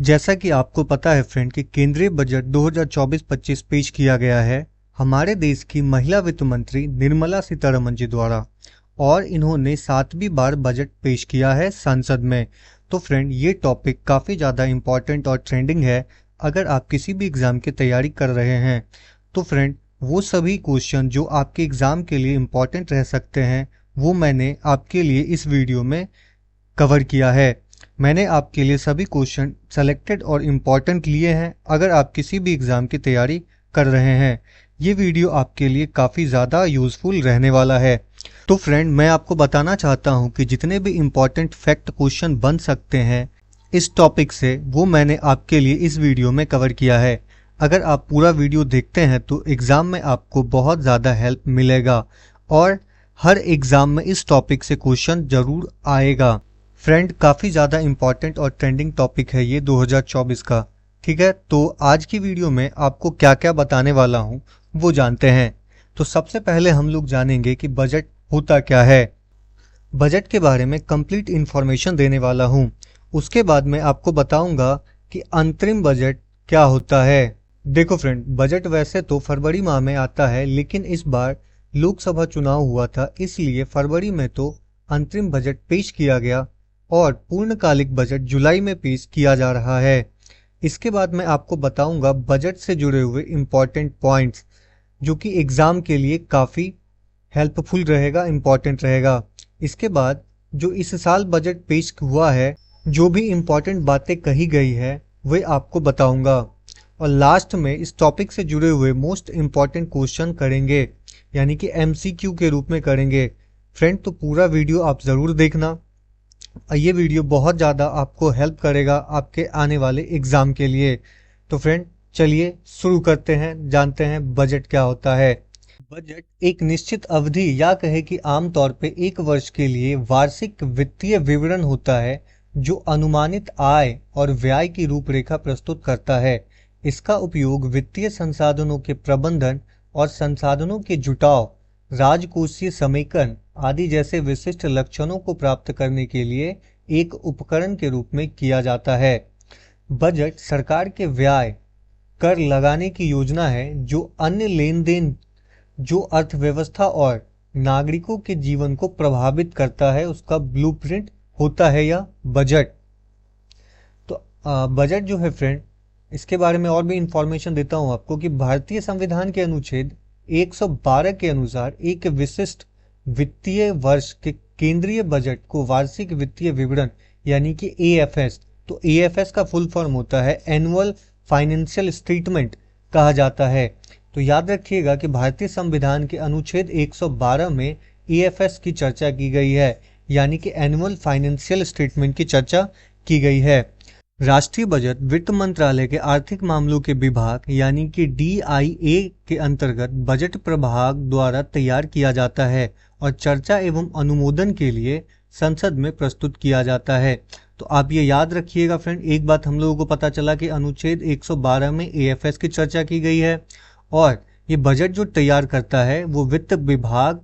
जैसा कि आपको पता है फ्रेंड कि केंद्रीय बजट 2024-25 पेश किया गया है हमारे देश की महिला वित्त मंत्री निर्मला सीतारमण जी द्वारा। और इन्होंने 7वीं बार बजट पेश किया है संसद में। तो फ्रेंड, ये टॉपिक काफ़ी ज़्यादा इम्पॉर्टेंट और ट्रेंडिंग है। अगर आप किसी भी एग्ज़ाम की तैयारी कर रहे हैं तो फ्रेंड, वो सभी क्वेश्चन जो आपके एग्ज़ाम के लिए इम्पॉर्टेंट रह सकते हैं वो मैंने आपके लिए इस वीडियो में कवर किया है। मैंने आपके लिए सभी क्वेश्चन सेलेक्टेड और इम्पॉर्टेंट लिए हैं अगर आप किसी भी एग्ज़ाम की तैयारी कर रहे हैं। ये वीडियो आपके लिए काफ़ी ज़्यादा यूज़फुल रहने वाला है। तो फ्रेंड, मैं आपको बताना चाहता हूँ कि जितने भी इम्पॉर्टेंट फैक्ट क्वेश्चन बन सकते हैं इस टॉपिक से वो मैंने आपके लिए इस वीडियो में कवर किया है। अगर आप पूरा वीडियो देखते हैं तो एग्ज़ाम में आपको बहुत ज़्यादा हेल्प मिलेगा और हर एग्ज़ाम में इस टॉपिक से क्वेश्चन ज़रूर आएगा। फ्रेंड, काफ़ी ज़्यादा इम्पॉर्टेंट और ट्रेंडिंग टॉपिक है ये 2024 का। ठीक है, तो आज की वीडियो में आपको क्या क्या बताने वाला हूँ वो जानते हैं। तो सबसे पहले हम लोग जानेंगे कि बजट होता क्या है। बजट के बारे में कंप्लीट इन्फॉर्मेशन देने वाला हूँ। उसके बाद मैं आपको बताऊंगा कि अंतरिम बजट क्या होता है। देखो फ्रेंड, बजट वैसे तो फरवरी माह में आता है, लेकिन इस बार लोकसभा चुनाव हुआ था, इसलिए फरवरी में तो अंतरिम बजट पेश किया गया और पूर्णकालिक बजट जुलाई में पेश किया जा रहा है। इसके बाद मैं आपको बताऊंगा बजट से जुड़े हुए इम्पॉर्टेंट पॉइंट्स जो कि एग्ज़ाम के लिए काफ़ी हेल्पफुल रहेगा, इम्पॉर्टेंट रहेगा। इसके बाद जो इस साल बजट पेश हुआ है, जो भी इम्पॉर्टेंट बातें कही गई है वे आपको बताऊंगा। और लास्ट में इस टॉपिक से जुड़े हुए मोस्ट इम्पॉर्टेंट क्वेश्चन करेंगे, यानी कि MCQ के रूप में करेंगे। फ्रेंड, तो पूरा वीडियो आप ज़रूर देखना। ये वीडियो बहुत ज़्यादा आपको हेल्प करेगा आपके आने वाले एग्ज़ाम के लिए। तो फ्रेंड, चलिए शुरू करते हैं, जानते हैं बजट क्या होता है। बजट एक निश्चित अवधि या कहे कि आमतौर पे एक वर्ष के लिए वार्षिक वित्तीय विवरण होता है जो अनुमानित आय और व्यय की रूपरेखा प्रस्तुत करता है। इसका उपयोग वित्तीय संसाधनों के प्रबंधन और संसाधनों के जुटाव, राजकोषीय समेकन आदि जैसे विशिष्ट लक्षणों को प्राप्त करने के लिए एक उपकरण के रूप में किया जाता है। बजट सरकार के व्यय, कर लगाने की योजना है जो अन्य लेन देन जो अर्थव्यवस्था और नागरिकों के जीवन को प्रभावित करता है उसका ब्लूप्रिंट होता है यह बजट। तो बजट जो है फ्रेंड, इसके बारे में और भी इंफॉर्मेशन देता हूं आपको कि भारतीय संविधान के अनुच्छेद 112 के अनुसार एक विशिष्ट वित्तीय वर्ष के केंद्रीय बजट को वार्षिक वित्तीय विवरण यानी कि AFS, तो AFS का फुल फॉर्म होता है एनुअल फाइनेंशियल स्टेटमेंट कहा जाता है। तो याद रखिएगा कि भारतीय संविधान के अनुच्छेद 112 में AFS की चर्चा की गई है, यानी कि एनुअल फाइनेंशियल स्टेटमेंट की चर्चा की गई है। राष्ट्रीय बजट वित्त मंत्रालय के आर्थिक मामलों के विभाग यानी कि DIA के अंतर्गत बजट प्रभाग द्वारा तैयार किया जाता है और चर्चा एवं अनुमोदन के लिए संसद में प्रस्तुत किया जाता है। तो आप ये याद रखिएगा फ्रेंड, एक बात हम लोगों को पता चला कि अनुच्छेद 112 में AFS की चर्चा की गई है और ये बजट जो तैयार करता है वो वित्त विभाग,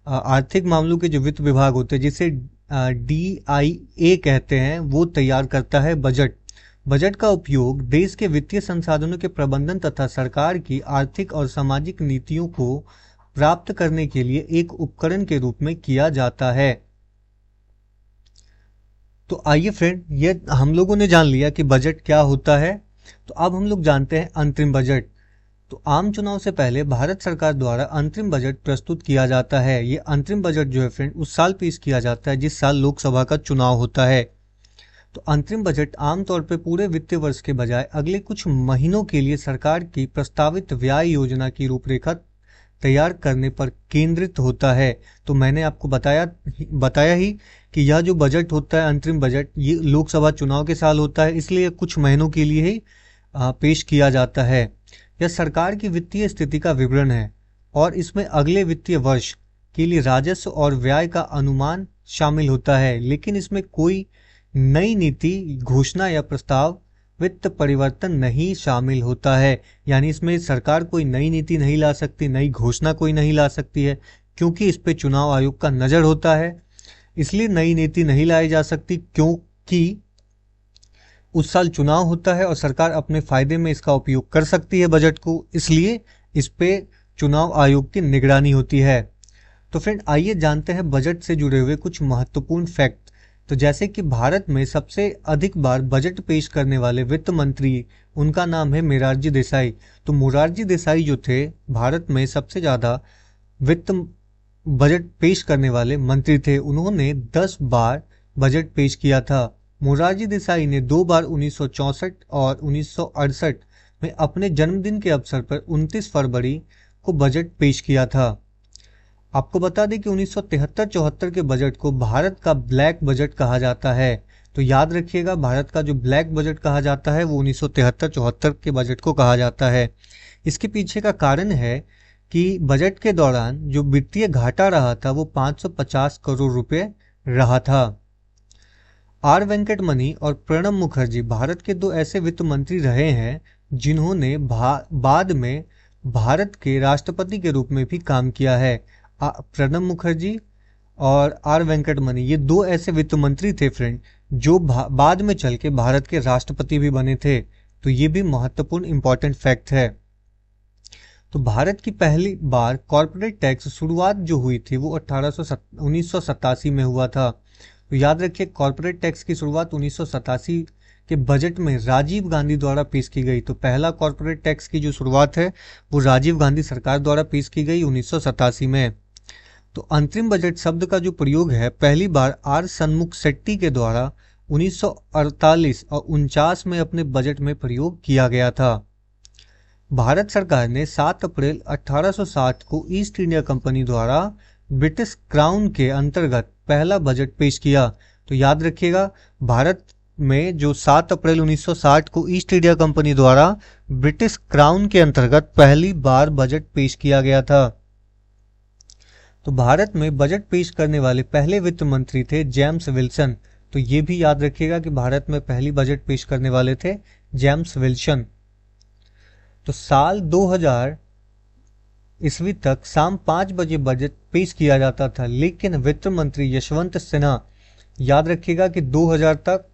आर्थिक मामलों के जो वित्त विभाग होते हैं जिसे DIA कहते हैं, वो तैयार करता है बजट। बजट का उपयोग देश के वित्तीय संसाधनों के प्रबंधन तथा सरकार की आर्थिक और सामाजिक नीतियों को प्राप्त करने के लिए एक उपकरण के रूप में किया जाता है। तो आइए फ्रेंड, ये हम लोगों ने जान लिया कि बजट क्या होता है। तो अब हम लोग जानते हैं अंतरिम बजट। तो आम चुनाव से पहले भारत सरकार द्वारा अंतरिम बजट प्रस्तुत किया जाता है। ये अंतरिम बजट जो है फ्रेंड उस साल पेश किया जाता है जिस साल लोकसभा का चुनाव होता है। तो अंतरिम बजट आमतौर पर पूरे वित्तीय वर्ष के बजाय अगले कुछ महीनों के लिए सरकार की प्रस्तावित व्यय योजना की रूपरेखा तैयार करने पर केंद्रित होता है। तो मैंने आपको बताया ही कि यह जो बजट होता है अंतरिम बजट, ये लोकसभा चुनाव के साल होता है, इसलिए कुछ महीनों के लिए ही पेश किया जाता है। यह सरकार की वित्तीय स्थिति का विवरण है और इसमें अगले वित्तीय वर्ष के लिए राजस्व और व्यय का अनुमान शामिल होता है, लेकिन इसमें कोई नई नीति घोषणा या प्रस्ताव वित्त परिवर्तन नहीं शामिल होता है। यानी इसमें सरकार कोई नई नीति नहीं ला सकती, नई घोषणा कोई नहीं ला सकती है, क्योंकि इस पे चुनाव आयोग का नजर होता है। इसलिए नई नीति नहीं लाई जा सकती, क्योंकि उस साल चुनाव होता है और सरकार अपने फायदे में इसका उपयोग कर सकती है बजट को, इसलिए इस पे चुनाव आयोग की निगरानी होती है। तो फ्रेंड आइए जानते हैं बजट से जुड़े हुए कुछ महत्वपूर्ण फैक्ट। तो जैसे कि भारत में सबसे अधिक बार बजट पेश करने वाले वित्त मंत्री, उनका नाम है मोरारजी देसाई। तो मोरारजी देसाई जो थे भारत में सबसे ज्यादा वित्त बजट पेश करने वाले मंत्री थे। उन्होंने 10 बार बजट पेश किया था। मोरारजी देसाई ने 2 बार 1964 और 1968 में अपने जन्मदिन के अवसर पर 29 फरवरी को बजट पेश किया था। आपको बता दें कि 1973-74 के बजट को भारत का ब्लैक बजट कहा जाता है। तो याद रखिएगा, भारत का जो ब्लैक बजट कहा जाता है वो 1973-74 के बजट को कहा जाता है। इसके पीछे का कारण है कि बजट के दौरान जो वित्तीय घाटा रहा था वो 550 करोड़ रुपए रहा था। आर वेंकटमणि और प्रणब मुखर्जी भारत के 2 ऐसे वित्त मंत्री रहे हैं जिन्होंने बाद में भारत के राष्ट्रपति के रूप में भी काम किया है। प्रणब मुखर्जी और आर वेंकटमणि ये 2 ऐसे वित्त मंत्री थे फ्रेंड जो बाद में चल के भारत के राष्ट्रपति भी बने थे। तो ये भी महत्वपूर्ण इंपॉर्टेंट फैक्ट है। तो भारत की पहली बार कॉर्पोरेट टैक्स शुरुआत जो हुई थी वो 1987 में हुआ था। तो याद रखिए, कॉर्पोरेट टैक्स की शुरुआत 1987 के बजट में राजीव गांधी द्वारा पेश की गई। तो पहला कॉर्पोरेट टैक्स की जो शुरुआत है वो राजीव गांधी सरकार द्वारा पेश की गई 1987 में। तो अंतरिम बजट शब्द का जो प्रयोग है पहली बार आर सन्मुख शेट्टी के द्वारा 1948 और 49 में अपने बजट में प्रयोग किया गया था। भारत सरकार ने 7 अप्रैल 1860 को ईस्ट इंडिया कंपनी द्वारा ब्रिटिश क्राउन के अंतर्गत पहला बजट पेश किया। तो याद रखिएगा, भारत में जो 7 अप्रैल 1960 को ईस्ट इंडिया कंपनी द्वारा ब्रिटिश क्राउन के अंतर्गत पहली बार बजट पेश किया गया था। तो भारत में बजट पेश करने वाले पहले वित्त मंत्री थे जेम्स विल्सन। तो ये भी याद रखिएगा कि भारत में पहली बजट पेश करने वाले थे जेम्स विल्सन। तो साल 2000 ईस्वी तक शाम 5 बजे बजट पेश किया जाता था, लेकिन वित्त मंत्री यशवंत सिन्हा, याद रखिएगा कि 2000 तक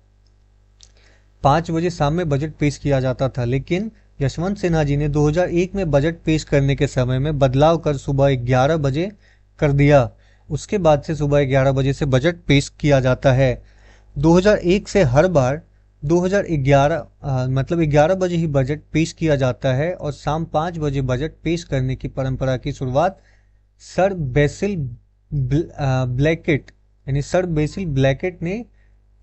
5 बजे शाम में बजट पेश किया जाता था, लेकिन यशवंत सिन्हा जी ने 2001 में बजट पेश करने के समय में बदलाव कर सुबह 11 बजे कर दिया। उसके बाद से सुबह 11 बजे से बजट पेश किया जाता है। 2001 से हर बार 2011 मतलब 11 बजे ही बजट पेश किया जाता है और शाम 5 बजे बजट पेश करने की परंपरा की शुरुआत सर बेसिल ब्लैकेट ने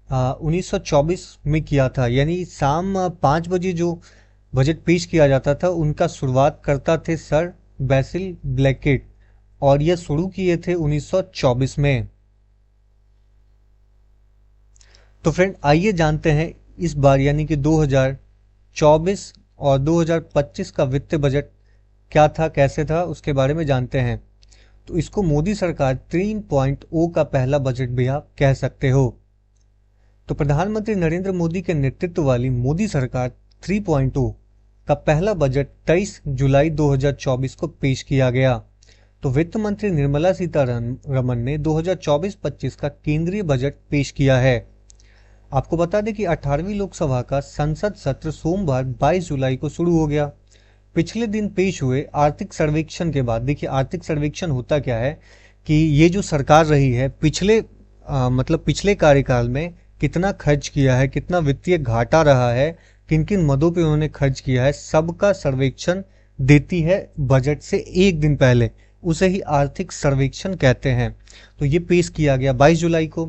1924 में किया था। यानी शाम 5 बजे जो बजट पेश किया जाता था उनका शुरुआत करता थे सर बेसिल ब्लैकेट, और यह शुरू किए थे 1924 में। तो फ्रेंड आइए जानते हैं इस बार यानी कि 2024 और 2025 का वित्त बजट क्या था, कैसे था, उसके बारे में जानते हैं। तो इसको मोदी सरकार 3.0 का पहला बजट भी आप कह सकते हो। तो प्रधानमंत्री नरेंद्र मोदी के नेतृत्व वाली मोदी सरकार 3.0 का पहला बजट 23 जुलाई 2024 को पेश किया गया। तो वित्त मंत्री निर्मला सीतारमण ने 2024-25 का केंद्रीय बजट पेश किया है। आपको बता दें कि 18वीं लोकसभा का संसद सत्र सोमवार 22 जुलाई को शुरू हो गया। पिछले दिन पेश हुए आर्थिक सर्वेक्षण के बाद, देखिए आर्थिक सर्वेक्षण होता क्या है कि ये जो सरकार रही है पिछले कार्यकाल में कितना खर्च किया है, कितना वित्तीय घाटा रहा है, किन किन मदों पे उन्होंने खर्च किया है, सबका सर्वेक्षण देती है बजट से एक दिन पहले। उसे ही आर्थिक सर्वेक्षण कहते हैं। तो ये पेश किया गया 22 जुलाई को।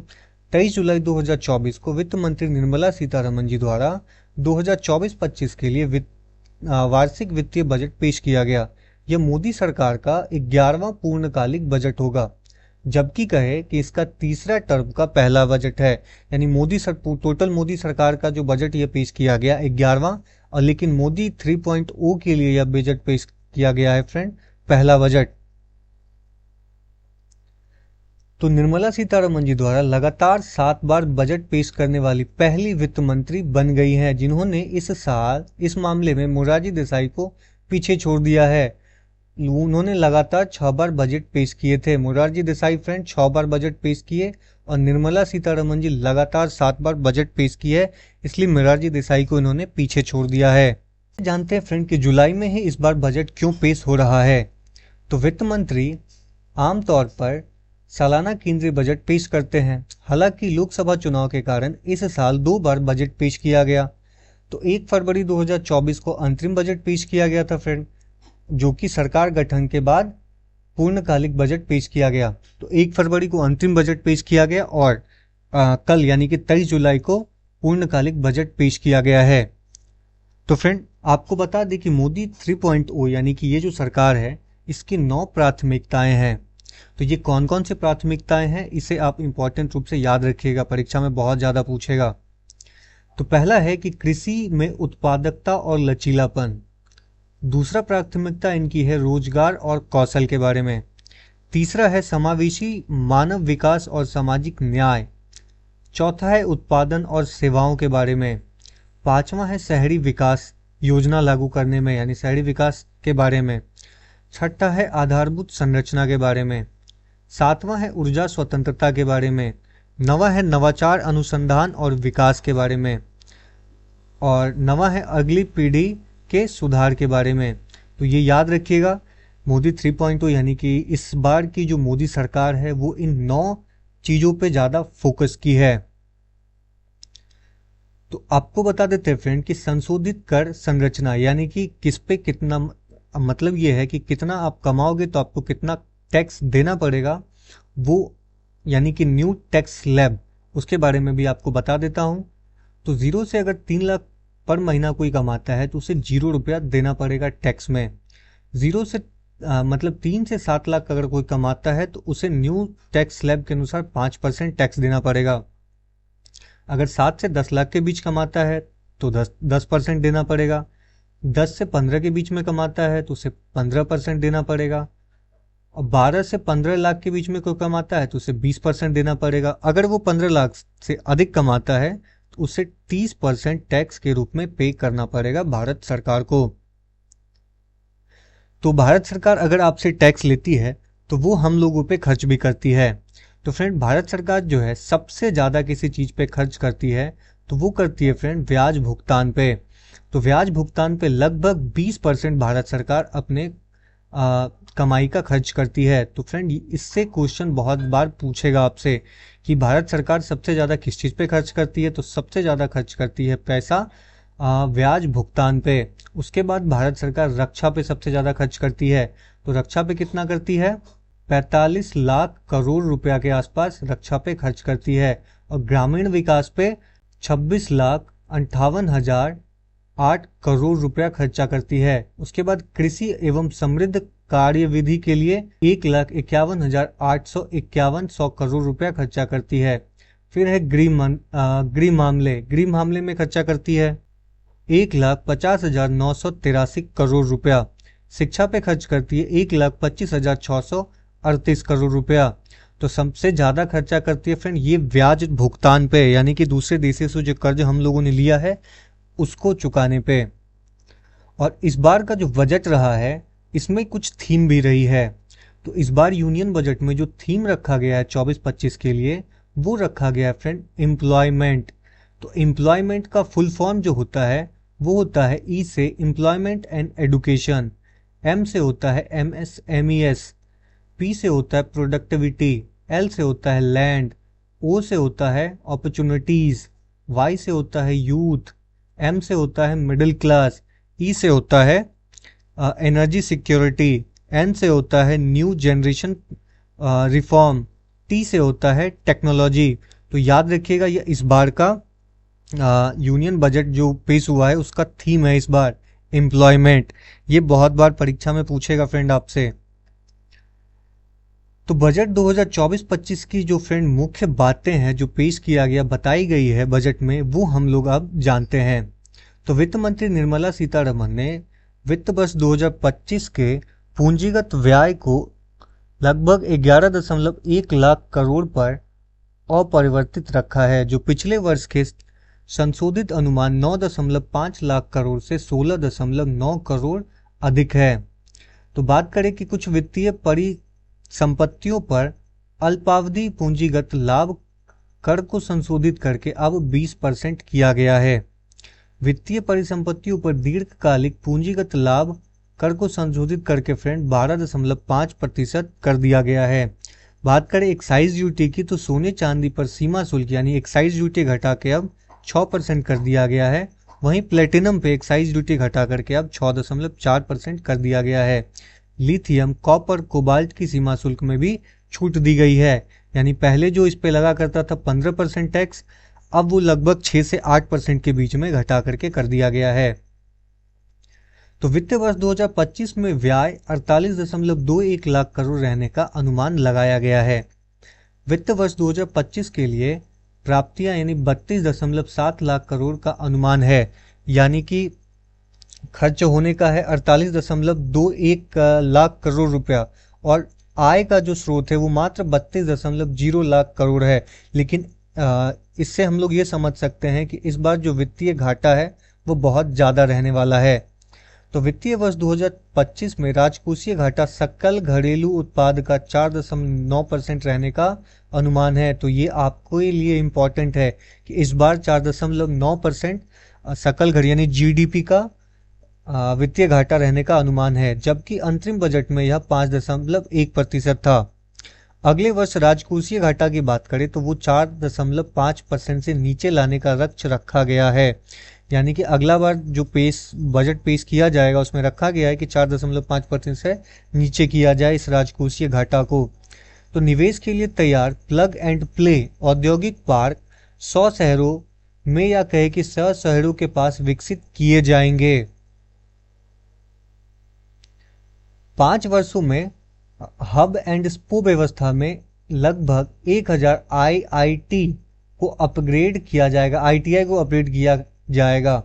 23 जुलाई 2024 को वित्त मंत्री निर्मला सीतारमण जी द्वारा 2024-25 के लिए वार्षिक वित्तीय बजट पेश किया गया। यह मोदी सरकार का 11वां पूर्णकालिक बजट होगा, जबकि कहे कि इसका तीसरा टर्म का पहला बजट है। यानी टोटल मोदी सरकार का जो बजट यह पेश किया गया 11वां, और लेकिन मोदी 3.0 के लिए यह बजट पेश किया गया है फ्रेंड, पहला बजट। तो निर्मला सीतारमण जी द्वारा लगातार 7 बार बजट पेश करने वाली पहली वित्त मंत्री बन गई हैं, जिन्होंने इस साल इस मामले में मोरारजी देसाई को पीछे छोड़ दिया है। उन्होंने लगातार 6 बार बजट पेश किए थे। मोरारजी देसाई फ्रेंड 6 बार बजट पेश किए और निर्मला सीतारमण जी लगातार 7 बार बजट पेश किया है, इसलिए मोरारजी देसाई को इन्होंने पीछे छोड़ दिया है। जानते हैं फ्रेंड कि जुलाई में ही इस बार बजट क्यों पेश हो रहा है। तो वित्त मंत्री आमतौर पर सालाना केंद्रीय बजट पेश करते हैं। हालांकि लोकसभा चुनाव के कारण इस साल 2 बार बजट पेश किया गया। तो 1 फरवरी 2024 को अंतरिम बजट पेश किया गया था फ्रेंड, जो कि सरकार गठन के बाद पूर्णकालिक बजट पेश किया गया। तो 1 फरवरी को अंतरिम बजट पेश किया गया और कल यानी कि 23 जुलाई को पूर्णकालिक बजट पेश किया गया है। तो फ्रेंड आपको बता दें कि मोदी 3.0 यानी कि ये जो सरकार है इसकी 9 प्राथमिकताएं हैं। तो ये कौन कौन सी प्राथमिकताएं हैं इसे आप इंपॉर्टेंट रूप से याद रखिएगा, परीक्षा में बहुत ज़्यादा पूछेगा। तो पहला है कि कृषि में उत्पादकता और लचीलापन। दूसरा प्राथमिकता इनकी है रोजगार और कौशल के बारे में। तीसरा है समावेशी मानव विकास और सामाजिक न्याय। चौथा है उत्पादन और सेवाओं के बारे में। पांचवा है शहरी विकास योजना लागू करने में यानी शहरी विकास के बारे में। छठा है आधारभूत संरचना के बारे में। सातवां है ऊर्जा स्वतंत्रता के बारे में। नवा है नवाचार अनुसंधान और विकास के बारे में। और नवा है अगली पीढ़ी के सुधार के बारे में। तो ये याद रखिएगा, मोदी 3.0 यानी कि इस बार की जो मोदी सरकार है वो इन 9 चीज़ों पे ज़्यादा फोकस की है। तो आपको बता देते हैं फ्रेंड कि संशोधित कर संरचना यानी कि किस पे कितना, मतलब ये है कि कितना आप कमाओगे तो आपको कितना टैक्स देना पड़ेगा, वो यानी कि न्यू टैक्स स्लैब, उसके बारे में भी आपको बता देता हूँ। तो 0 से अगर 3 लाख पर महीना कोई कमाता है तो उसे 0 रुपया देना पड़ेगा टैक्स में। 0 से मतलब 3 से 7 लाख अगर कोई कमाता है तो उसे न्यू टैक्स स्लैब के अनुसार 5% टैक्स देना पड़ेगा। अगर 7 से 10 लाख के बीच कमाता है तो 10% देना पड़ेगा। 10 से 15 के बीच में कमाता है तो उसे 15% देना पड़ेगा। और 12 से 15 लाख के बीच में कोई कमाता है तो उसे 20% देना पड़ेगा। अगर वो 15 लाख से अधिक कमाता है तो उसे 30% टैक्स के रूप में पे करना पड़ेगा भारत सरकार को। तो भारत सरकार अगर आपसे टैक्स लेती है तो वो हम लोगों पे खर्च भी करती है। तो फ्रेंड भारत सरकार जो है सबसे ज़्यादा किसी चीज़ पे खर्च करती है तो वो करती है फ्रेंड ब्याज भुगतान पे। तो ब्याज भुगतान पे लगभग 20% भारत सरकार अपने कमाई का खर्च करती है। तो फ्रेंड इससे क्वेश्चन बहुत बार पूछेगा आपसे कि भारत सरकार सबसे ज़्यादा किस चीज़ पे खर्च करती है, तो सबसे ज़्यादा खर्च करती है पैसा ब्याज भुगतान पे। उसके बाद भारत सरकार रक्षा पे सबसे ज़्यादा खर्च करती है। तो रक्षा पे कितना करती है, 45 लाख करोड़ रुपया के आसपास रक्षा पे खर्च करती है। और ग्रामीण विकास पे 26,58,008 करोड़ रुपया खर्चा करती है। उसके बाद कृषि एवं समृद्ध कार्यविधि के लिए 1,51,851 करोड़ रुपया खर्चा करती है। फिर है गृह मामले में खर्चा करती है 1,50,983 करोड़ रुपया। शिक्षा पे खर्च करती है 1,25,638 करोड़ रुपया। तो सबसे ज्यादा खर्चा करती है फ्रेंड ये ब्याज भुगतान पे, यानी कि दूसरे देशों से जो कर्ज हम लोगों ने लिया है उसको चुकाने पे। और इस बार का जो बजट रहा है इसमें कुछ थीम भी रही है। तो इस बार यूनियन बजट में जो थीम रखा गया है 24-25 के लिए वो रखा गया है फ्रेंड एम्प्लॉयमेंट। तो एम्प्लॉयमेंट का फुल फॉर्म जो होता है वो होता है ई से एम्प्लॉयमेंट एंड एडुकेशन, एम से होता है MSMES, पी से होता है प्रोडक्टिविटी, एल से होता है लैंड, ओ से होता है अपॉर्चुनिटीज, वाई से होता है यूथ, एम से होता है मिडिल क्लास, ई से होता है एनर्जी सिक्योरिटी, एन से होता है न्यू जनरेशन रिफॉर्म, टी से होता है टेक्नोलॉजी। तो याद रखिएगा ये इस बार का यूनियन बजट जो पेश हुआ है उसका थीम है इस बार एम्प्लॉयमेंट। ये बहुत बार परीक्षा में पूछेगा फ्रेंड आपसे। तो बजट 2024-25 की जो फ्रेंड मुख्य बातें हैं जो पेश किया गया बताई गई है बजट में वो हम लोग अब जानते हैं। तो वित्त मंत्री निर्मला सीतारमण ने वित्त वर्ष 2025 के पूंजीगत व्यय को लगभग 11.1 लाख करोड़ पर अपरिवर्तित रखा है, जो पिछले वर्ष के संशोधित अनुमान 9.5 लाख करोड़ से 16.9 करोड़ अधिक है। तो बात करें कि कुछ वित्तीय परिसंपत्तियों पर अल्पावधि पूंजीगत लाभ कर को संशोधित करके अब 20% किया गया है। वित्तीय परिसंपत्तियों पर दीर्घकालिक पूंजीगत लाभ कर को संशोधित करके फ्रेंड 12.5% कर दिया गया है। बात करें एक्साइज ड्यूटी की, तो सोने चांदी पर सीमा शुल्क यानी एक्साइज ड्यूटी घटा के अब 6% कर दिया गया है। वहीं प्लेटिनम पे एक्साइज ड्यूटी घटा करके अब 6.4% कर दिया गया है। लिथियम, कॉपर, कोबाल्ट की सीमा शुल्क में भी छूट दी गई है, यानी पहले जो इस पे लगा करता था 15% टैक्स, अब वो लगभग 6 से 8% के बीच में घटा करके कर दिया गया है। तो वित्त वर्ष 2025 में व्यय 48.21 लाख करोड़ रहने का अनुमान लगाया गया है। वित्त वर्ष 2025 के लिए प्राप्तियां यानी 32.7 लाख करोड़ का अनुमान है, यानी कि खर्च होने का है 48.21 लाख करोड़ रुपया, और आय का जो स्रोत है वो मात्र 32.0 लाख करोड़ है। लेकिन इससे हम लोग ये समझ सकते हैं कि इस बार जो वित्तीय घाटा है वो बहुत ज़्यादा रहने वाला है। तो वित्तीय वर्ष 2025 में राजकोषीय घाटा सकल घरेलू उत्पाद का 4.9% रहने का अनुमान है। तो ये आपके लिए इम्पोर्टेंट है कि इस बार 4.9% सकल घर यानी जीडीपी का वित्तीय घाटा रहने का अनुमान है, जबकि अंतरिम बजट में यह 5.1% था। अगले वर्ष राजकोषीय घाटा की बात करें तो वो 4.5% से नीचे लाने का लक्ष्य रखा गया है, यानी कि अगला बार जो बजट पेश किया जाएगा उसमें रखा गया है कि 4.5% से नीचे किया जाए इस राजकोषीय घाटा को। तो निवेश के लिए तैयार प्लग एंड प्ले औद्योगिक पार्क 100 शहरों में या कहे कि 100 शहरों के पास विकसित किए जाएंगे। 5 वर्षों में हब एंड स्पोक व्यवस्था में लगभग 1000 आईआईटी को अपग्रेड किया जाएगा, आईटीआई को अपग्रेड किया जाएगा।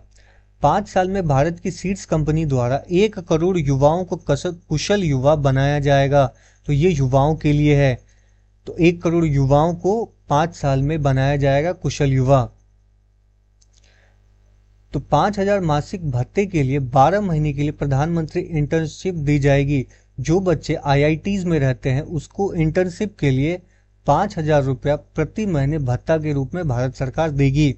5 साल में भारत की सीड्स कंपनी द्वारा 1 करोड़ युवाओं को कुशल युवा बनाया जाएगा। तो ये युवाओं के लिए है, तो 1 करोड़ युवाओं को 5 साल में बनाया जाएगा कुशल युवा। तो 5000 मासिक भत्ते के लिए 12 महीने के लिए प्रधानमंत्री इंटर्नशिप दी जाएगी। जो बच्चे आईआईटीज में रहते हैं उसको इंटर्नशिप के लिए 5000 रुपया प्रति महीने भत्ता के रूप में भारत सरकार देगी।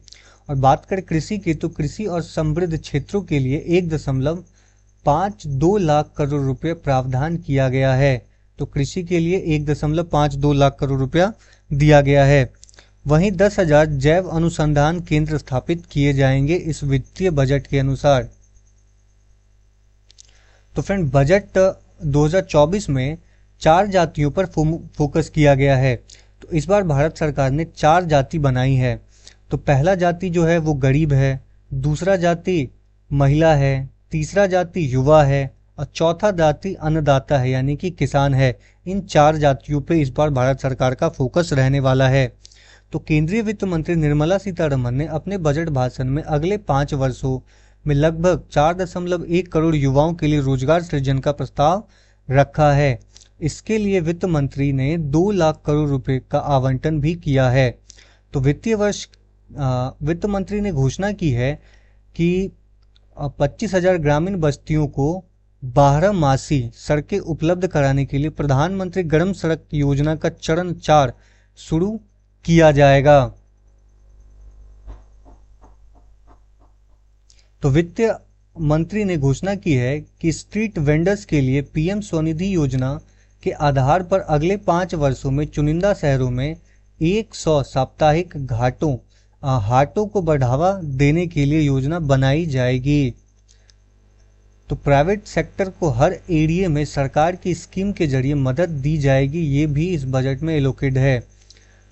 और बात करें कृषि की, तो कृषि और समृद्ध क्षेत्रों के लिए 1.52 लाख करोड़ रुपए प्रावधान किया गया है। तो कृषि के लिए 1.52 लाख करोड़ रुपया दिया गया है। वहीं 10,000 जैव अनुसंधान केंद्र स्थापित किए जाएंगे इस वित्तीय बजट के अनुसार। तो फ्रेंड, बजट 2024 में 4 जातियों पर फोकस किया गया है। तो इस बार भारत सरकार ने 4 जाति बनाई है। तो पहला जाति जो है वो गरीब है, दूसरा जाति महिला है, तीसरा जाति युवा है और चौथा जाति अन्नदाता है यानी कि किसान है। इन 4 जातियों पे इस बार भारत सरकार का फोकस रहने वाला है। तो केंद्रीय वित्त मंत्री निर्मला सीतारमण ने अपने बजट भाषण में अगले 5 वर्षों में लगभग 4.1 करोड़ युवाओं के लिए रोजगार सृजन का प्रस्ताव रखा है। इसके लिए वित्त मंत्री ने 2 लाख करोड़ रुपए का आवंटन भी किया है। तो वित्त मंत्री ने घोषणा की है कि 25,000 ग्रामीण बस्तियों को 12 मासी सड़कें उपलब्ध कराने के लिए प्रधानमंत्री ग्राम सड़क योजना का चरण 4 शुरू किया जाएगा। तो वित्त मंत्री ने घोषणा की है कि स्ट्रीट वेंडर्स के लिए पीएम स्वनिधि योजना के आधार पर अगले 5 वर्षों में चुनिंदा शहरों में 100 साप्ताहिक हाटों को बढ़ावा देने के लिए योजना बनाई जाएगी। तो प्राइवेट सेक्टर को हर एरिया में सरकार की स्कीम के जरिए मदद दी जाएगी, ये भी इस बजट में एलोकेट है।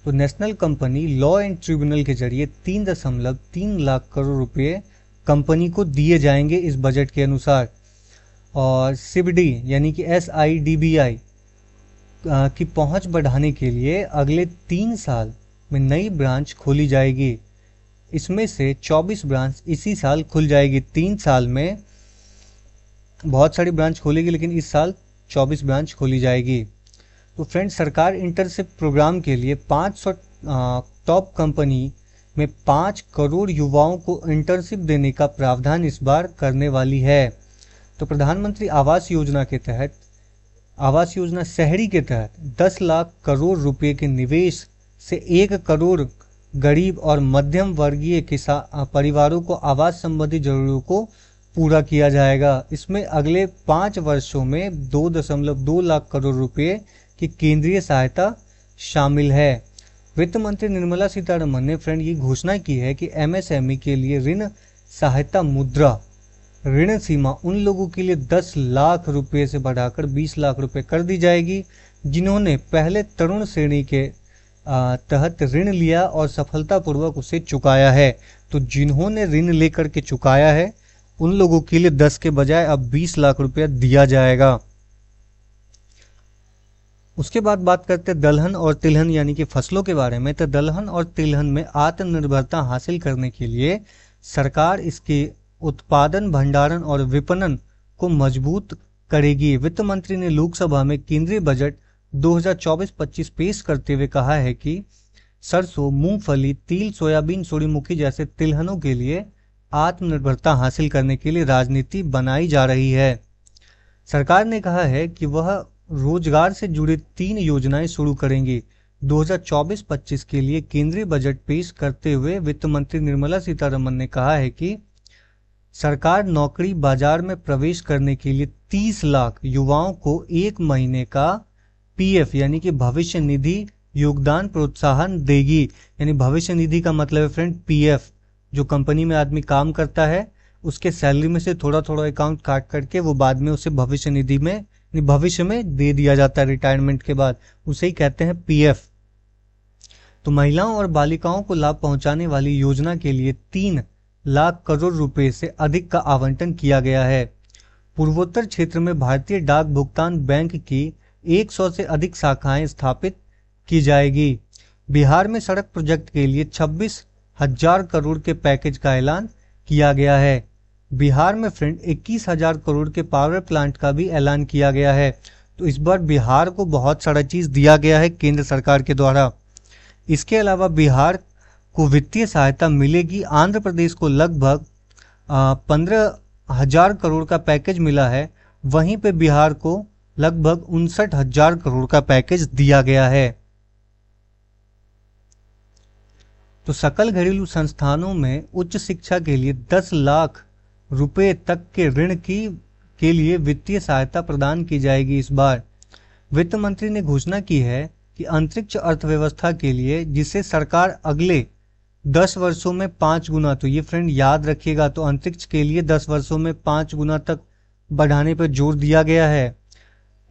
तो national company law and tribunal के जरिए 3.3 लाख करोड़ रुपए कंपनी को दिए जाएंगे इस बजट के अनुसार। और सीबीडी यानी कि SIDBI की पहुंच बढ़ाने के लिए अगले 3 साल में नई ब्रांच खोली जाएगी। इसमें से 24 ब्रांच इसी साल खुल जाएगी। 3 साल में बहुत सारी ब्रांच खोलेगी, लेकिन इस साल 24 ब्रांच खोली जाएगी। तो फ्रेंड्स, सरकार इंटर्नशिप प्रोग्राम के लिए 500 टॉप कंपनी में 5 करोड़ युवाओं को इंटर्नशिप देने का प्रावधान इस बार करने वाली है। तो प्रधानमंत्री आवास योजना के तहत, आवास योजना शहरी के तहत 10 लाख करोड़ रुपए के निवेश से 1 करोड़ गरीब और मध्यम वर्गीय परिवारों को आवास संबंधी जरूरतों को पूरा किया जाएगा। इसमें अगले 5 वर्षों में 2.2 लाख करोड़ रुपए की केंद्रीय सहायता शामिल है। वित्त मंत्री निर्मला सीतारमण ने फ्रेंड ये घोषणा की है कि एमएसएमई के लिए ऋण सहायता मुद्रा ऋण सीमा उन लोगों के लिए 10 लाख रुपए से बढ़ाकर 20 लाख रुपए कर दी जाएगी जिन्होंने पहले तरुण श्रेणी के तहत ऋण लिया और सफलतापूर्वक उसे चुकाया है। तो जिन्होंने ऋण लेकर के चुकाया है उन लोगों के लिए 10 के बजाय अब 20 लाख रुपया दिया जाएगा। उसके बाद बात करते हैं दलहन और तिलहन यानी कि फसलों के बारे में। तो दलहन और तिलहन में आत्मनिर्भरता हासिल करने के लिए सरकार इसके उत्पादन, भंडारण और विपणन को मजबूत करेगी। वित्त मंत्री ने लोकसभा में केंद्रीय बजट 2024-25 पेश करते हुए कहा है कि सरसों, मूंगफली, तिल, सोयाबीन, सूर्यमुखी जैसे तिलहनों के लिए आत्मनिर्भरता हासिल करने के लिए राजनीति बनाई जा रही है। सरकार ने कहा है कि वह रोजगार से जुड़े 3 योजनाएं शुरू करेंगी। 2024-25 के लिए केंद्रीय बजट पेश करते हुए वित्त मंत्री निर्मला सीतारमण ने कहा है कि सरकार नौकरी बाजार में प्रवेश करने के लिए 30 लाख युवाओं को 1 महीने का पीएफ यानी कि भविष्य निधि योगदान प्रोत्साहन देगी। यानी भविष्य निधि का मतलब है फ्रेंड पीएफ, जो कंपनी में आदमी काम करता है उसके सैलरी में से थोड़ा थोड़ा अकाउंट काट करके वो बाद में उसे भविष्य निधि में भविष्य में दे दिया जाता है रिटायरमेंट के बाद, उसे ही कहते हैं पीएफ। तो महिलाओं और बालिकाओं को लाभ पहुंचाने वाली योजना के लिए 3 लाख करोड़ रुपए से अधिक का आवंटन किया गया है। पूर्वोत्तर क्षेत्र में भारतीय डाक भुगतान बैंक की 100 से अधिक शाखाएं स्थापित की जाएगी। बिहार में सड़क प्रोजेक्ट के लिए 26,000 करोड़ के पैकेज का ऐलान किया गया है। बिहार में फ्रेंड 21,000 करोड़ के पावर प्लांट का भी ऐलान किया गया है। तो इस बार बिहार को बहुत सारा चीज दिया गया है केंद्र सरकार के द्वारा। इसके अलावा बिहार को वित्तीय सहायता मिलेगी। आंध्र प्रदेश को लगभग 15,000 करोड़ का पैकेज मिला है, वहीं पे बिहार को लगभग 59,000 करोड़ का पैकेज दिया गया है। तो सकल घरेलू संस्थानों में उच्च शिक्षा के लिए 10 लाख रुपए तक के ऋण के लिए वित्तीय सहायता प्रदान की जाएगी। इस बार वित्त मंत्री ने घोषणा की है कि अंतरिक्ष अर्थव्यवस्था के लिए, जिसे सरकार अगले 10 वर्षों में 5 गुना, तो ये फ्रेंड याद रखिएगा, तो अंतरिक्ष के लिए 10 वर्षों में 5 गुना तक बढ़ाने पर जोर दिया गया है।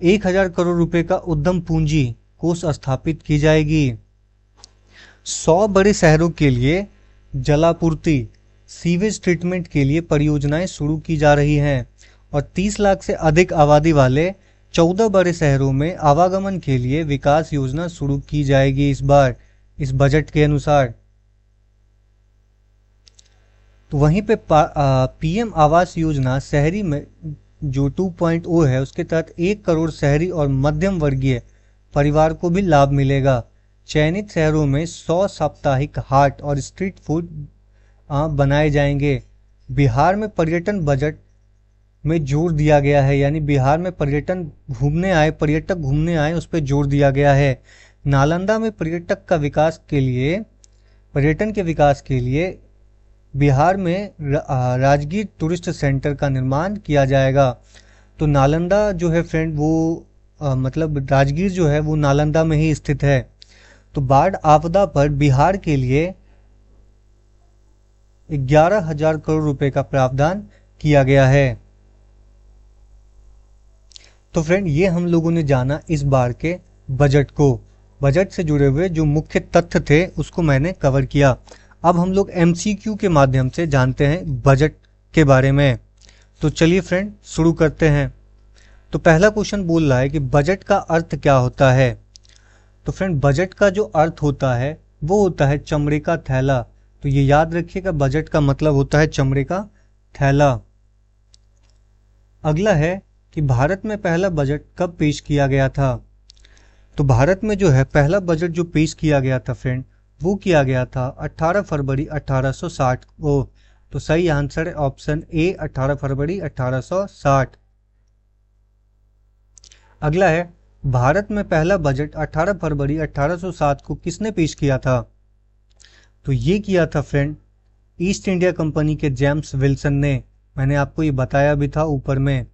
1,000 करोड़ रुपए का उद्यम पूंजी कोष स्थापित की जाएगी। 100 बड़े शहरों के लिए जलापूर्ति, सीवेज ट्रीटमेंट के लिए परियोजनाएं शुरू की जा रही हैं और 30 लाख से अधिक आबादी वाले 14 बड़े शहरों में आवागमन के लिए विकास योजना शुरू की जाएगी इस बार, इस बजट के अनुसार। तो वहीं पे पीएम आवास योजना शहरी में जो 2.0 है उसके तहत 1 करोड़ शहरी और मध्यम वर्गीय परिवार को भी लाभ मिलेगा। चयनित शहरों में 100 साप्ताहिक हाट और स्ट्रीट फूड बनाए जाएंगे। बिहार में पर्यटन बजट में जोर दिया गया है, यानी बिहार में पर्यटक घूमने आए उस पर जोर दिया गया है। नालंदा में पर्यटन के विकास के लिए बिहार में राजगीर टूरिस्ट सेंटर का निर्माण किया जाएगा। तो नालंदा जो है फ्रेंड वो मतलब राजगीर जो है वो नालंदा में ही स्थित है। तो बाढ़ आपदा पर बिहार के लिए 11,000 करोड़ रुपए का प्रावधान किया गया है। तो फ्रेंड ये हम लोगों ने जाना इस बार के बजट को। बजट से जुड़े हुए जो मुख्य तथ्य थे उसको मैंने कवर किया। अब हम लोग एमसीक्यू के माध्यम से जानते हैं बजट के बारे में। तो चलिए फ्रेंड शुरू करते हैं। तो पहला क्वेश्चन बोल रहा है कि बजट का अर्थ क्या होता है। तो फ्रेंड बजट का जो अर्थ होता है वो होता है चमड़े का थैला। तो ये याद रखिएगा, बजट का मतलब होता है चमड़े का थैला। अगला है कि भारत में पहला बजट कब पेश किया गया था। तो भारत में जो है पहला बजट जो पेश किया गया था फ्रेंड वो किया गया था 18 फरवरी 1860 को। तो सही आंसर है ऑप्शन ए 18 फरवरी 1860। अगला है भारत में पहला बजट 18 फरवरी 1860 को किसने पेश किया था। तो ये किया था फ्रेंड ईस्ट इंडिया कंपनी के जेम्स विल्सन ने। मैंने आपको ये बताया भी था ऊपर में।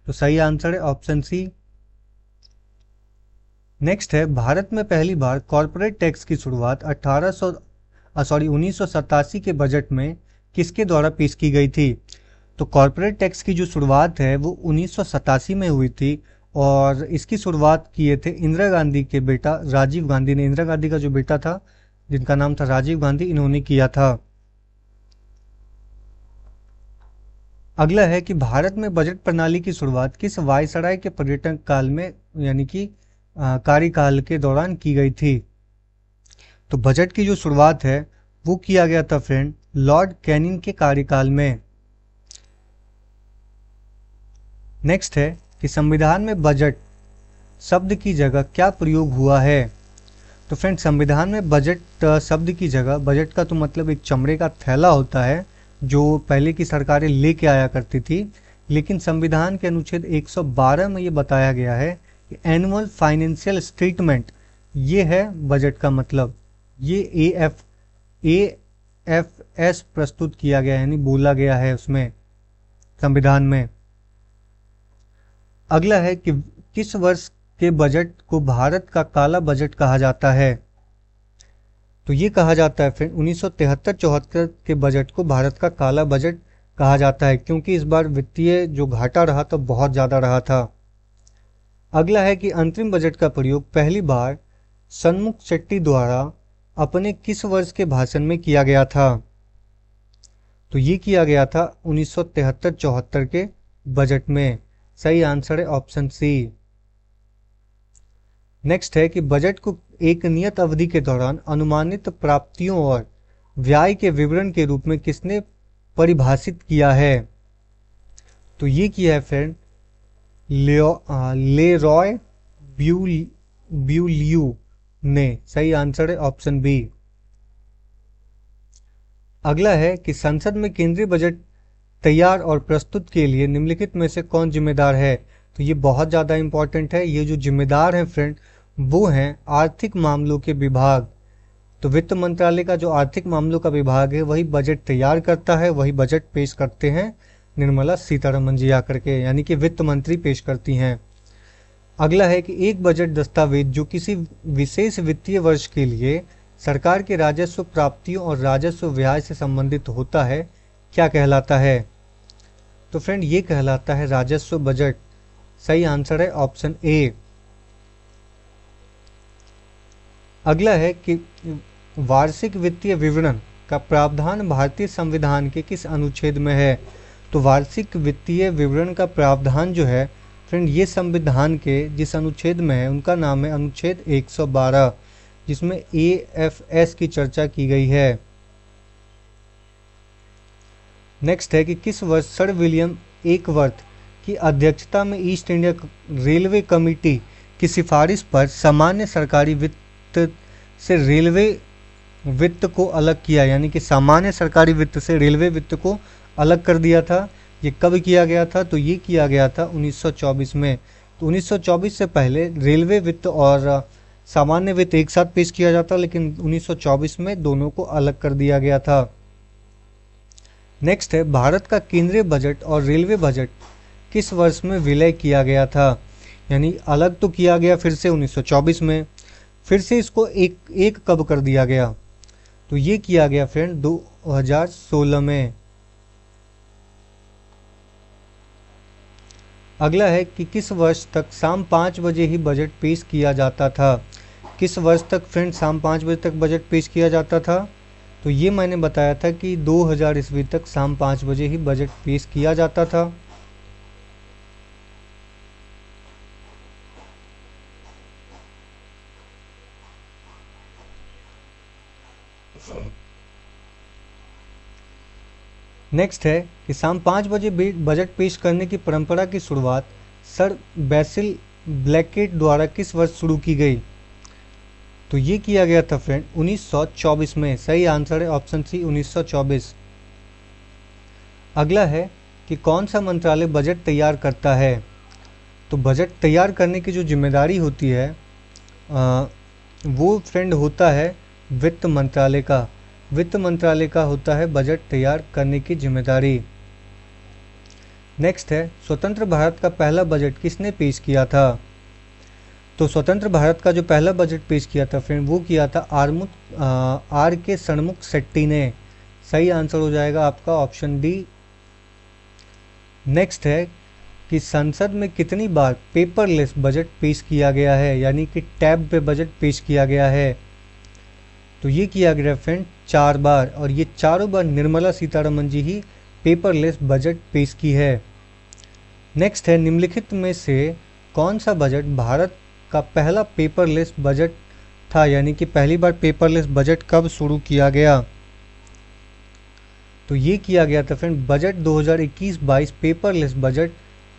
तो सही आंसर है ऑप्शन सी। नेक्स्ट है, भारत में पहली बार कॉरपोरेट टैक्स की शुरुआत 1987 के बजट में किसके द्वारा पेश की गई थी? तो कॉरपोरेट टैक्स की जो शुरुआत है वो 1987 में हुई थी और इसकी शुरुआत किए थे इंदिरा गांधी के बेटा राजीव गांधी ने। इंदिरा गांधी का जो बेटा था जिनका नाम था राजीव गांधी, इन्होंने किया था। अगला है कि भारत में बजट प्रणाली की शुरुआत किस वायसराय के पर्यटन काल में यानी कि कार्यकाल के दौरान की गई थी? तो बजट की जो शुरुआत है वो किया गया था फ्रेंड लॉर्ड कैनिंग के कार्यकाल में। नेक्स्ट है कि संविधान में बजट शब्द की जगह क्या प्रयोग हुआ है? तो फ्रेंड संविधान में बजट शब्द की जगह, बजट का तो मतलब एक चमड़े का थैला होता है जो पहले की सरकारें लेके आया करती थी, लेकिन संविधान के अनुच्छेद 112 में ये बताया गया है कि एनुअल फाइनेंशियल स्टेटमेंट ये है बजट का मतलब। ये AFS प्रस्तुत किया गया है यानी बोला गया है उसमें संविधान में। अगला है कि किस वर्ष के बजट को भारत का काला बजट कहा जाता है? तो ये कहा जाता है फिर 1973-74 के बजट को भारत का काला बजट कहा जाता है, क्योंकि इस बार वित्तीय जो घाटा रहा था बहुत ज्यादा रहा था। अगला है कि अंतरिम बजट का प्रयोग पहली बार सन्मुख शेट्टी द्वारा अपने किस वर्ष के भाषण में किया गया था? तो ये किया गया था 1973-74 के बजट में। सही आंसर है ऑप्शन सी। नेक्स्ट है कि बजट को एक नियत अवधि के दौरान अनुमानित प्राप्तियों और व्यय के विवरण के रूप में किसने परिभाषित किया है? तो ये किया है फ्रेंड लेरॉय ब्यूलियू ने। सही आंसर है ऑप्शन बी। अगला है कि संसद में केंद्रीय बजट तैयार और प्रस्तुत के लिए निम्नलिखित में से कौन जिम्मेदार है? तो ये बहुत ज़्यादा इंपॉर्टेंट है। ये जो जिम्मेदार हैं फ्रेंड वो हैं आर्थिक मामलों के विभाग। तो वित्त मंत्रालय का जो आर्थिक मामलों का विभाग है वही बजट तैयार करता है, वही बजट पेश करते हैं निर्मला सीतारमन जी आकर के, यानी कि वित्त मंत्री पेश करती हैं। अगला है कि एक बजट दस्तावेज जो किसी विशेष वित्तीय वर्ष के लिए सरकार के राजस्व प्राप्तियों और राजस्व व्यय से संबंधित होता है क्या कहलाता है? तो फ्रेंड ये कहलाता है राजस्व बजट। सही आंसर है ऑप्शन ए। अगला है कि वार्षिक वित्तीय विवरण का प्रावधान भारतीय संविधान के किस अनुच्छेद में है? तो वार्षिक वित्तीय विवरण का प्रावधान जो है फ्रेंड ये संविधान के जिस अनुच्छेद में है उनका नाम है अनुच्छेद 112, जिसमें AFS की चर्चा की गई है। नेक्स्ट है कि किस वर्ष सर विलियम एकवर्थ की अध्यक्षता में ईस्ट इंडिया रेलवे कमेटी की सिफारिश पर सामान्य सरकारी वित्त से रेलवे वित्त को अलग किया, यानी कि सामान्य सरकारी वित्त से रेलवे वित्त को अलग कर दिया था? ये कब किया गया था? तो ये किया गया था 1924 में। तो 1924 से पहले रेलवे वित्त और सामान्य वित्त एक साथ पेश किया जाता, लेकिन 1924 में दोनों को अलग कर दिया गया था। नेक्स्ट है भारत का केंद्रीय बजट और रेलवे बजट किस वर्ष में विलय किया गया था? यानी अलग तो किया गया फिर से 1924 में, फिर से इसको एक कब कर दिया गया? तो ये किया गया फ्रेंड 2016 में। अगला है कि किस वर्ष तक शाम 5 बजे ही बजट पेश किया जाता था? किस वर्ष तक फ्रेंड शाम 5 बजे तक बजट पेश किया जाता था? तो ये मैंने बताया था कि 2000 ईस्वी तक शाम 5 बजे ही बजट पेश किया जाता था। नेक्स्ट है कि शाम 5 बजे बजट पेश करने की परंपरा की शुरुआत सर बेसिल ब्लैकेट द्वारा किस वर्ष शुरू की गई? तो ये किया गया था फ्रेंड 1924 में। सही आंसर है ऑप्शन सी 1924। अगला है कि कौन सा मंत्रालय बजट तैयार करता है? तो बजट तैयार करने की जो जिम्मेदारी होती है वो फ्रेंड होता है वित्त मंत्रालय का। वित्त मंत्रालय का होता है बजट तैयार करने की जिम्मेदारी। नेक्स्ट है, स्वतंत्र भारत का पहला बजट किसने पेश किया था? तो स्वतंत्र भारत का जो पहला बजट पेश किया था फ्रेंड, वो किया था आर के षणमुख शेट्टी ने। सही आंसर हो जाएगा आपका ऑप्शन डी। नेक्स्ट है कि संसद में कितनी बार पेपरलेस बजट पेश किया गया है, यानी कि टैब पे बजट पेश किया गया है? तो ये किया गया फ्रेंड 4 बार, और ये चारों बार निर्मला सीतारमन जी ही पेपरलेस बजट पेश की है। नेक्स्ट है, निम्नलिखित में से कौन सा बजट भारत का पहला पेपरलेस बजट था, यानी कि पहली बार पेपरलेस बजट कब शुरू किया गया? तो ये किया गया था फ्रेंड बजट 2021-22 पेपरलेस बजट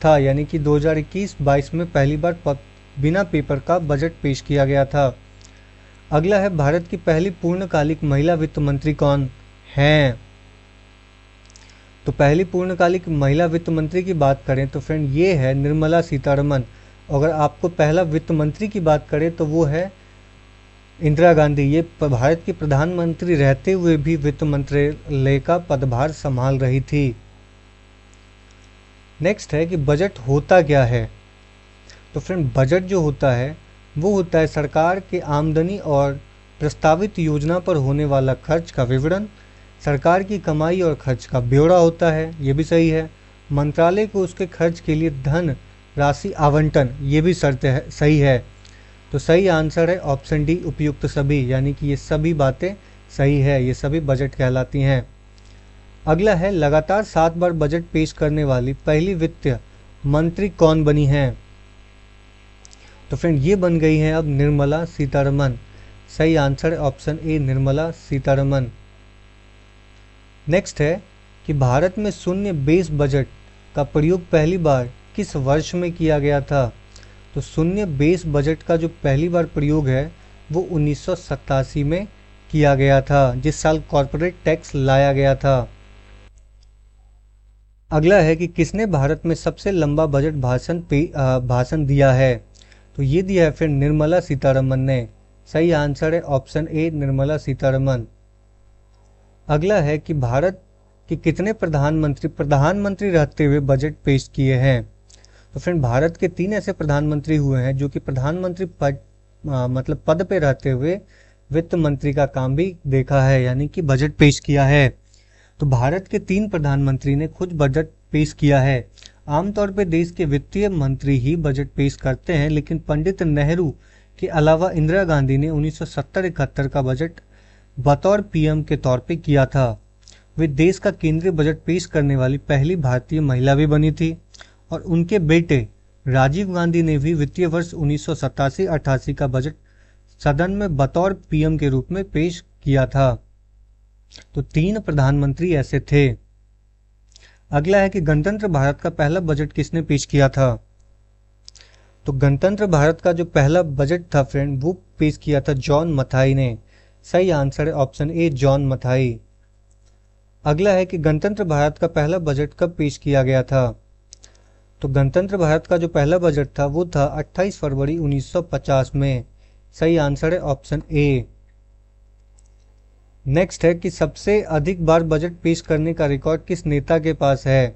था, यानी कि 2021-22 में पहली बार बिना पेपर का बजट पेश किया गया था। अगला है, भारत की पहली पूर्णकालिक महिला वित्त मंत्री कौन हैं? तो पहली पूर्णकालिक महिला वित्त मंत्री की बात करें तो फ्रेंड ये है निर्मला सीतारमन। अगर आपको पहला वित्त मंत्री की बात करें तो वो है इंदिरा गांधी। ये भारत की प्रधानमंत्री रहते हुए भी वित्त मंत्रालय का पदभार संभाल रही थी। नेक्स्ट है कि बजट होता क्या है? तो फ्रेंड बजट जो होता है वो होता है सरकार के आमदनी और प्रस्तावित योजना पर होने वाला खर्च का विवरण। सरकार की कमाई और खर्च का ब्यौरा होता है, ये भी सही है। मंत्रालय को उसके खर्च के लिए धन राशि आवंटन, ये भी शर्त है, सही है। तो सही आंसर है ऑप्शन डी उपयुक्त सभी, यानी कि ये सभी बातें सही है, ये सभी बजट कहलाती हैं। अगला है, लगातार 7 बार बजट पेश करने वाली पहली वित्त मंत्री कौन बनी है? तो फ्रेंड ये बन गई हैं अब निर्मला सीतारमन। सही आंसर है option A Nirmala Sitharaman. Next है कि भारत में शून्य बेस बजट का प्रयोग पहली बार किस वर्ष में किया गया था? तो शून्य बेस बजट का जो पहली बार प्रयोग है वो 1987 में किया गया था, जिस साल कॉर्पोरेट टैक्स लाया गया था। अगला है कि किसने भारत में सबसे लंबा बजट भाषण दिया है? तो ये दिया है फिर निर्मला सीतारमन ने। सही आंसर है ऑप्शन ए निर्मला सीतारमन। अगला है कि भारत के कितने प्रधानमंत्री रहते हुए बजट पेश किए हैं? तो फ्रेंड भारत के 3 ऐसे प्रधानमंत्री हुए हैं जो कि प्रधानमंत्री मतलब पद पे रहते हुए वित्त मंत्री का काम भी देखा है, यानी कि बजट पेश किया है। तो भारत के 3 प्रधानमंत्री ने खुद बजट पेश किया है। आमतौर पे देश के वित्तीय मंत्री ही बजट पेश करते हैं, लेकिन पंडित नेहरू के अलावा इंदिरा गांधी ने 1970-71 का बजट बतौर पीएम के तौर पे किया था। वे देश का केंद्रीय बजट पेश करने वाली पहली भारतीय महिला भी बनी थी, और उनके बेटे राजीव गांधी ने भी वित्तीय वर्ष 1987-88 का बजट सदन में बतौर पीएम के रूप में पेश किया था। तो 3 प्रधानमंत्री ऐसे थे। अगला है कि गणतंत्र भारत का पहला बजट किसने पेश किया था? तो गणतंत्र भारत का जो पहला बजट था फ्रेंड वो पेश किया था जॉन मथाई ने। सही आंसर है ऑप्शन ए जॉन मथाई। अगला है कि गणतंत्र भारत का पहला बजट कब पेश किया गया था? तो गणतंत्र भारत का जो पहला बजट था वो था 28 फरवरी 1950 में। सही आंसर है ऑप्शन ए। नेक्स्ट है कि सबसे अधिक बार बजट पेश करने का रिकॉर्ड किस नेता के पास है?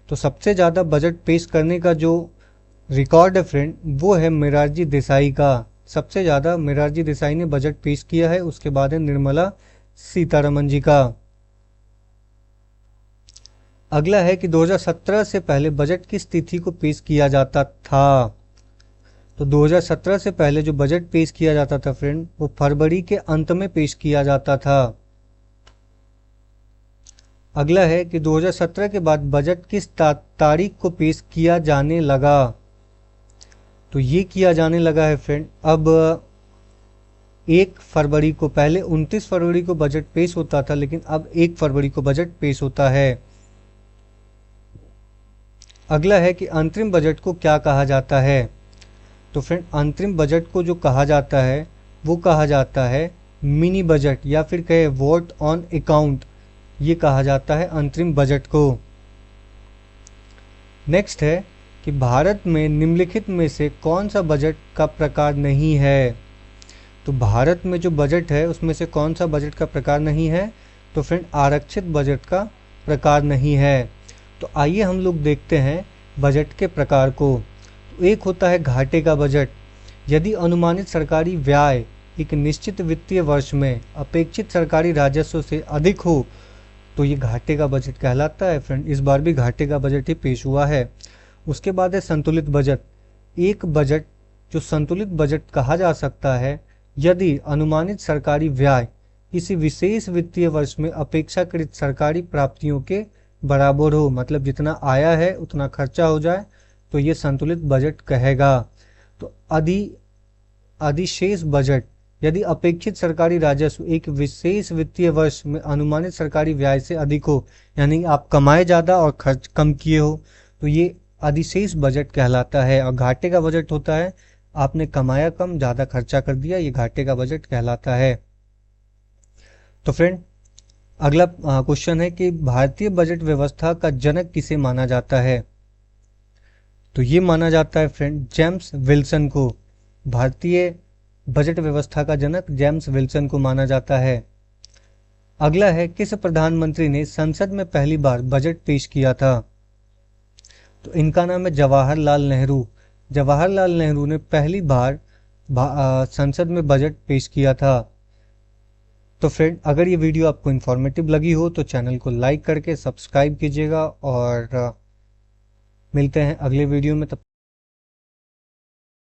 तो सबसे ज़्यादा बजट पेश करने का जो रिकॉर्ड है फ्रेंड वो है मोरारजी देसाई का। सबसे ज़्यादा मोरारजी देसाई ने बजट पेश किया है, उसके बाद है निर्मला सीतारमन जी का। अगला है कि 2017 से पहले बजट किस तिथि को पेश किया जाता था? तो 2017 से पहले जो बजट पेश किया जाता था फ्रेंड वो फरवरी के अंत में पेश किया जाता था। अगला है कि 2017 के बाद बजट किस तारीख को पेश किया जाने लगा? तो ये किया जाने लगा है फ्रेंड अब 1 फरवरी को। पहले 29 फरवरी को बजट पेश होता था, लेकिन अब 1 फरवरी को बजट पेश होता है। अगला है कि अंतरिम बजट को क्या कहा जाता है? तो फ्रेंड अंतरिम बजट को जो कहा जाता है वो कहा जाता है मिनी बजट, या फिर कहे वोट ऑन अकाउंट, ये कहा जाता है अंतरिम बजट को। नेक्स्ट है कि भारत में निम्नलिखित में से कौन सा बजट का प्रकार नहीं है? तो भारत में जो बजट है उसमें से कौन सा बजट का प्रकार नहीं है? तो फ्रेंड आरक्षित बजट का प्रकार नहीं है। तो आइए हम लोग देखते हैं बजट के प्रकार को। तो एक होता है घाटे का बजट। यदि अनुमानित सरकारी व्यय एक निश्चित वित्तीय वर्ष में अपेक्षित सरकारी राजस्व से अधिक हो तो ये घाटे का बजट कहलाता है। फ्रेंड इस बार भी घाटे का बजट ही पेश हुआ है। उसके बाद है संतुलित बजट। एक बजट जो संतुलित बजट कहा जा सकता है यदि अनुमानित सरकारी व्यय किसी विशेष वित्तीय वर्ष में अपेक्षाकृत सरकारी प्राप्तियों के बराबर हो, मतलब जितना आया है उतना खर्चा हो जाए, तो ये संतुलित बजट कहेगा। तो अधिशेष बजट, यदि अपेक्षित सरकारी राजस्व एक विशेष वित्तीय वर्ष में अनुमानित सरकारी व्यय से अधिक हो, यानी आप कमाए ज़्यादा और खर्च कम किए हो, तो ये अधिशेष बजट कहलाता है। और घाटे का बजट होता है आपने कमाया कम, ज़्यादा खर्चा कर दिया, ये घाटे का बजट कहलाता है। तो फ्रेंड अगला क्वेश्चन है कि भारतीय बजट व्यवस्था का जनक किसे माना जाता है? तो ये माना जाता है फ्रेंड जेम्स विल्सन को। भारतीय बजट व्यवस्था का जनक जेम्स विल्सन को माना जाता है। अगला है किस प्रधानमंत्री ने संसद में पहली बार बजट पेश किया था? तो इनका नाम है जवाहरलाल नेहरू। जवाहरलाल नेहरू ने पहली बार संसद में बजट पेश किया था। तो फ्रेंड अगर ये वीडियो आपको इन्फॉर्मेटिव लगी हो तो चैनल को लाइक करके सब्सक्राइब कीजिएगा और मिलते हैं अगले वीडियो में। तब